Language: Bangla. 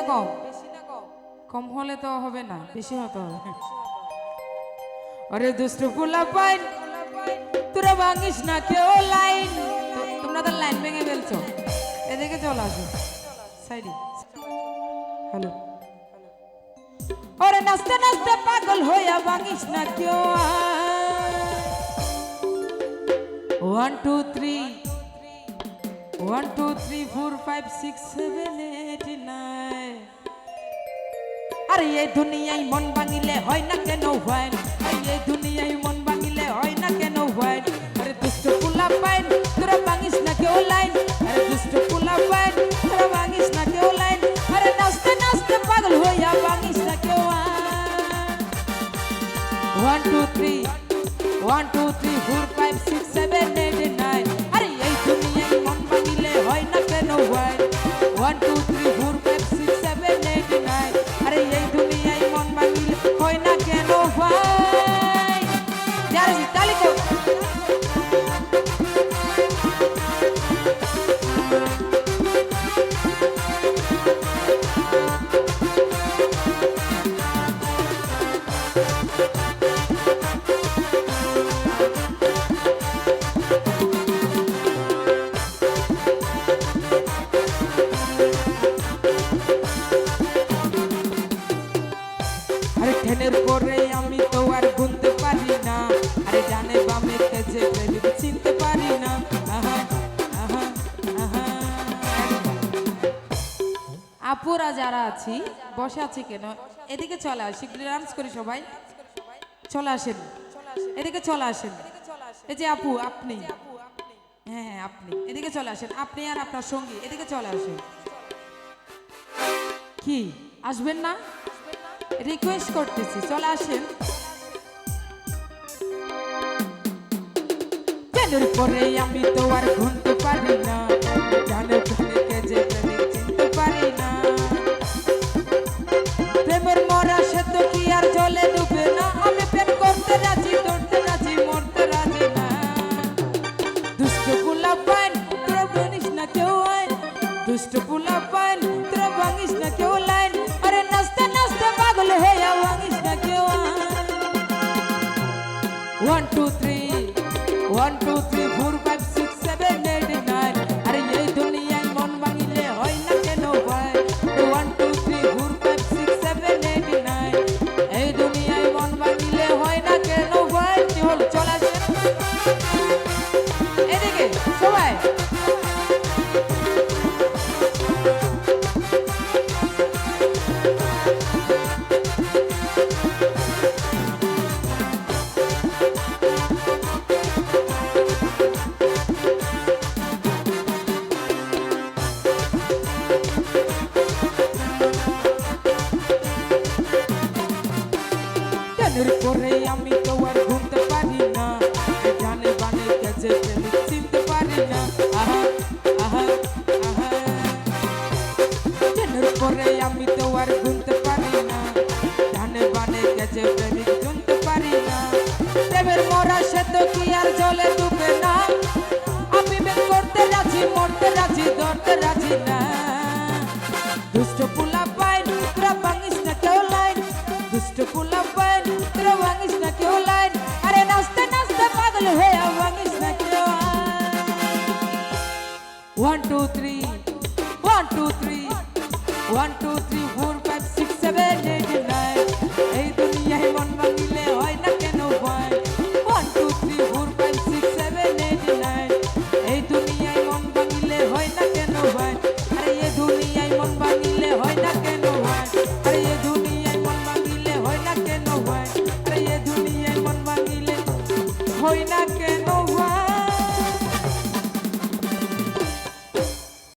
কম? কম হলে তো হবে না, বেশি হতে হবে। আরে দুষ্ট পোলা পাইন তোরা ভাঙিস না কেউ লাইন। তোমরা তো লাইন ভেঙে ফেলছো, এদিকে চলে আসো সাইডে। হ্যালো, ওরে নাচতে নাচতে পাগল হইয়া ভাঙিস না কেউ। 1 2 3 1 2 3 4 5 6 7 8 9। আরে এই দুনিয়ায় মন ভাঙিলে হয় না কেন ভাই? আরে এই দুনিয়ায় মন ভাঙিলে হয় না কেন ভাই? আরে দুষ্ট পোলা পাইন তোরা ভাঙিস না কেউ লাইন। আরে দুষ্ট পোলা পাইন তোরা ভাঙিস না কেউ লাইন। আরে নাচতে নাচতে পাগল হইয়া ভাঙিস না কেউ। 1 2 3 1 2 3 4 5 6 7 8 9। আরে এই দুনিয়ায় মন ভাঙিলে হয় না কেন ভাই? 1 2 3 4 5 6 7 8 9। আরে এই দুনিয়ায় মন ভাঙিলে হয় না কেন ভাই? যারা তালি কর। ঠেনের পরে আমি তো আর গুনতে পারি না। আরে জানে বামে কেজে প্রেমিক চিনতে পারি না। আহা আহা আহা। আপুরা যারা আছি বসে আছি কেন? এদিকে চলে আসি, ডান্স করি সবাই। চলে আসেন, এদিকে চলে আসেন। এই যে আপু আপনি, হ্যাঁ হ্যাঁ আপনি এদিকে চলে আসেন। আপনি আর আপনার সঙ্গী এদিকে চলে আসেন। কি আসবেন না? রিকোয়েস্ট করতেছি, চলে আসেন। ঠেনের পরে আমি তো আর গুনতে পারি না। জানে প্রেমিকে যে প্রেমিক চিনতে পারি না। প্রেমের মরা সে তো কি আর জলে ডুবে না। আমি প্রেম করতে রাজি, ধরতে রাজি, মরতে রাজি না। দুষ্ট পোলা পাইন তোরা ভাঙিস না কেউ আইন। দুষ্ট পোলা পাইন তোরা ভাঙিস না কেউ লাইন। আরে নাচতে নাচতে পাগল হইয়া ভাঙিস না কেউ আইন। 1 2 3 1 2 3 4 5 6 7 8 9। আরে এই দুনিয়ায় মন ভাঙিলে হয় না কেন ভাই? 1 2 3 4 5 6 7 8 9। এই দুনিয়ায় মন ভাঙিলে হয় না কেন ভাই? কি হল? চলে আসেন এদিকে সবাই। ঠেনের পরে আমি তো আর ঘুমতে পারি না। জানে বানে কেজে প্রেমিক চিনতে পারি না। আহা আহা আহা। ঠেনের পরে আমি তো আর ঘুমতে পারি না। জানে বানে কেজে প্রেমিক চিনতে পারি না। প্রেমের মরা সে তো কি আর জলে ডুবে না। আমি বের করতে রাজি, মরতে রাজি, ধরতে রাজি না। দুষ্ট পোলা পাইন তোরা ভাঙিস না কেউ লাইন। দুষ্ট পোলা পাইন তোরা ভাঙিস না কেউ লাইন। আরে নাচতে নাচতে পাগল হয়ে ভাঙিস না কেউ। 1 2 3 1 2 3 1 2 3 4 5 6 7 8 9। এই দুনিয়ায় মন ভাঙিলে হয় না কেন ভাই? 1 2 3 4 5 6 7 8 9। এই দুনিয়ায় মন ভাঙিলে হয় না কেন ভাই? আরে এই দুনিয়ায় মন ভাঙিলে হয় না কেন ভাই? আরে এই দুনিয়ায় মন ভাঙিলে হয় না কেন ভাই? আরে এই দুনিয়ায় মন ভাঙিলে হয় না কেন?